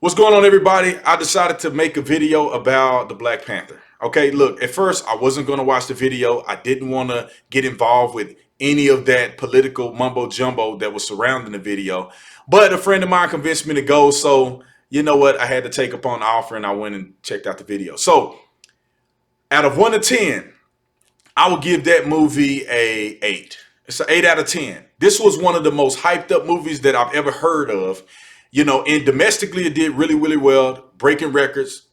What's going on, everybody? I decided to make a video about the Black Panther. Okay, look, at first I wasn't going to watch the video. I didn't want to get involved with any of that political mumbo jumbo that was surrounding the video. But a friend of mine convinced me to go. So, you know what? I had to take upon the offer and I went and checked out the video. So, out of 1 to 10, I would give that movie a 8. It's an 8 out of 10. This was one of the most hyped up movies that I've ever heard of. You know, and domestically, it did really, really well, breaking records,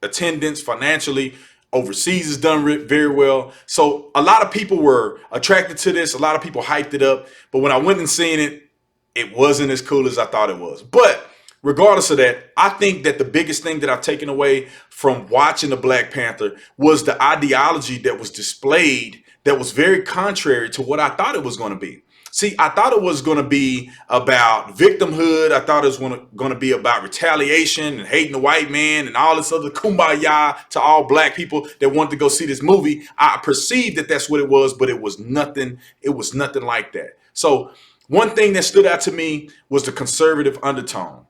attendance, financially. Overseas is done very well. So a lot of people were attracted to this. A lot of people hyped it up. But when I went and seen it, it wasn't as cool as I thought it was. But regardless of that, I think that the biggest thing that I've taken away from watching the Black Panther was the ideology that was displayed that was very contrary to what I thought it was going to be. See, I thought it was going to be about victimhood. I thought it was going to be about retaliation and hating the white man and all this other kumbaya to all black people that wanted to go see this movie. I perceived that that's what it was, but it was nothing. It was nothing like that. So one thing that stood out to me was the conservative undertone.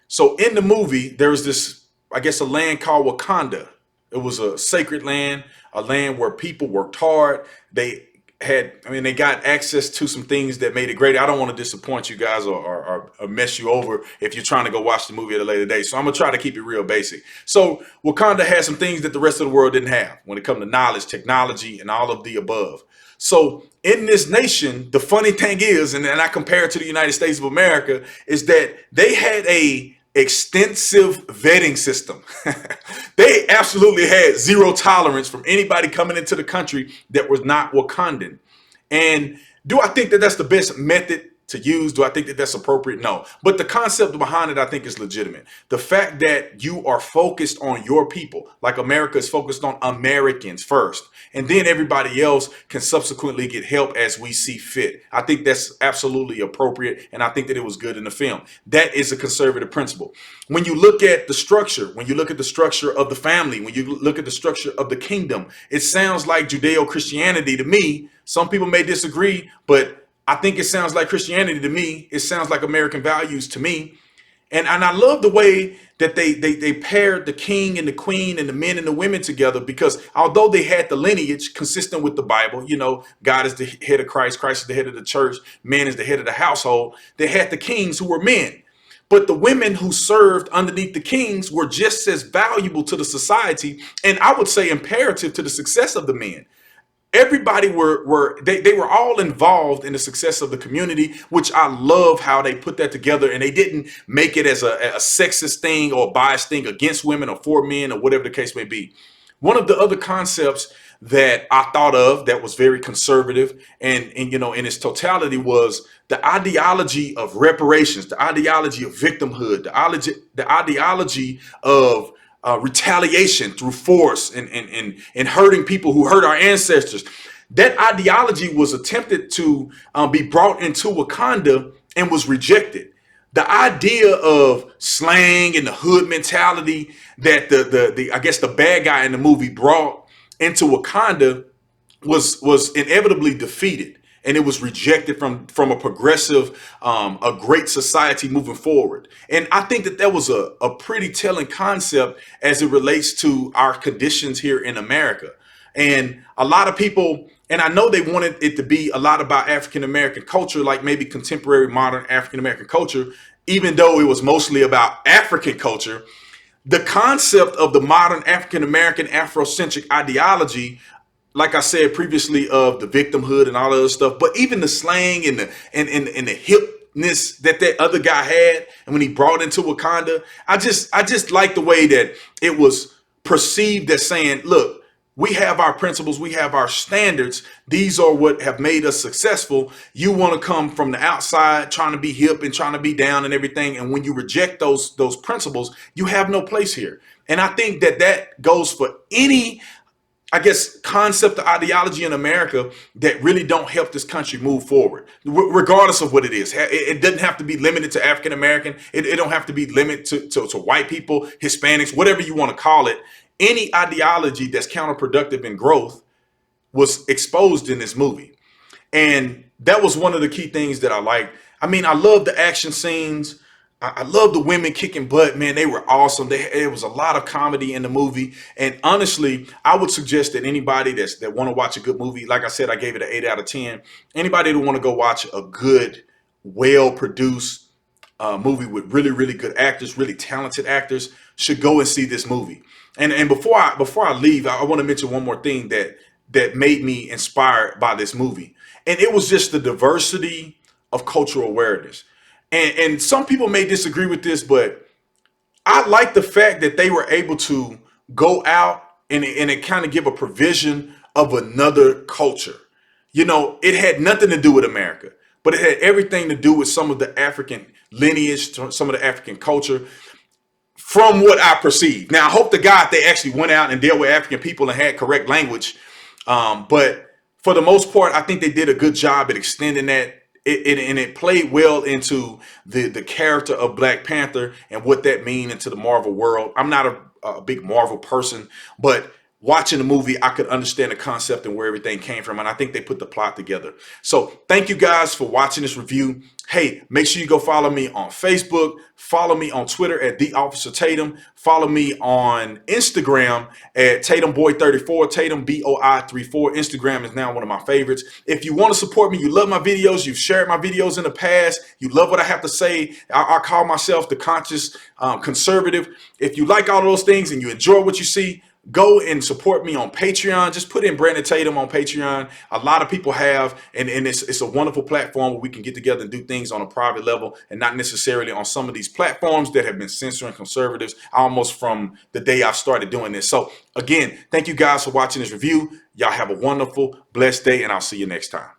So in the movie, there was this, I guess, a land called Wakanda. It was a sacred land, a land where people worked hard. They got access to some things that made it great. I don't want to disappoint you guys or mess you over if you're trying to go watch the movie at a later date. So I'm going to try to keep it real basic. So Wakanda had some things that the rest of the world didn't have when it comes to knowledge, technology, and all of the above. So in this nation, the funny thing is, and I compare it to the United States of America, is that they had a extensive vetting system. They absolutely had zero tolerance from anybody coming into the country that was not Wakandan. And do I think that that's the best method to use? Do I think that that's appropriate? No. But the concept behind it, I think, is legitimate. The fact that you are focused on your people, like America is focused on Americans first, and then everybody else can subsequently get help as we see fit. I think that's absolutely appropriate, and I think that it was good in the film. That is a conservative principle. When you look at the structure, when you look at the structure of the family, when you look at the structure of the kingdom, it sounds like Judeo-Christianity to me. Some people may disagree, but I think it sounds like Christianity to me. It sounds like American values to me. And I love the way that they paired the king and the queen and the men and the women together, because although they had the lineage consistent with the Bible, you know, God is the head of Christ, Christ is the head of the church, man is the head of the household. They had the kings who were men. But the women who served underneath the kings were just as valuable to the society, and I would say imperative to the success of the men. Everybody they were all involved in the success of the community, which I love how they put that together, and they didn't make it as a sexist thing or a biased thing against women or for men or whatever the case may be. One of the other concepts that I thought of that was very conservative and you know, in its totality, was the ideology of reparations, the ideology of victimhood, the ideology of retaliation through force and hurting people who hurt our ancestors. That ideology was attempted to be brought into Wakanda and was rejected. The idea of slang and the hood mentality that the I guess the bad guy in the movie brought into Wakanda was inevitably defeated, and it was rejected from a progressive, a great society moving forward. And I think that that was a pretty telling concept as it relates to our conditions here in America. And a lot of people, and I know they wanted it to be a lot about African American culture, like maybe contemporary modern African American culture, even though it was mostly about African culture. The concept of the modern African American Afrocentric ideology, like I said previously, of the victimhood and all the other stuff, but even the slang and the hipness that other guy had, and when he brought into Wakanda, I just like the way that it was perceived as saying, look, we have our principles, we have our standards. These are what have made us successful. You want to come from the outside trying to be hip and trying to be down and everything. And when you reject those principles, you have no place here. And I think that that goes for any, I guess, concept or ideology in America that really don't help this country move forward, regardless of what it is. It doesn't have to be limited to African American. It don't have to be limited to white people, Hispanics, whatever you want to call it. Any ideology that's counterproductive in growth was exposed in this movie. And that was one of the key things that I liked. I mean, I love the action scenes. I love the women kicking butt, man. They were awesome. There was a lot of comedy in the movie, and honestly, I would suggest that anybody that want to watch a good movie, like I said, I gave it an 8 out of 10. Anybody that want to go watch a good, well produced movie with really really good actors, really talented actors, should go and see this movie. And before I leave, I want to mention one more thing that made me inspired by this movie, and it was just the diversity of cultural awareness. And some people may disagree with this, but I like the fact that they were able to go out and it kind of give a provision of another culture. You know, it had nothing to do with America, but it had everything to do with some of the African lineage, some of the African culture, from what I perceive. Now, I hope to God they actually went out and dealt with African people and had correct language. But for the most part, I think they did a good job at extending that. And it played well into the character of Black Panther and what that mean into the Marvel world. I'm not a big Marvel person, but watching the movie, I could understand the concept and where everything came from. And I think they put the plot together. So thank you guys for watching this review. Hey, make sure you go follow me on Facebook. Follow me on Twitter at The Officer Tatum. Follow me on Instagram at TatumBoy34, Tatum BOI34. Instagram is now one of my favorites. If you want to support me, you love my videos, you've shared my videos in the past, you love what I have to say, I call myself the conscious conservative. If you like all of those things and you enjoy what you see, go and support me on Patreon. Just put in Brandon Tatum on Patreon. A lot of people have, and it's a wonderful platform where we can get together and do things on a private level and not necessarily on some of these platforms that have been censoring conservatives almost from the day I started doing this. So again, thank you guys for watching this review. Y'all have a wonderful, blessed day, and I'll see you next time.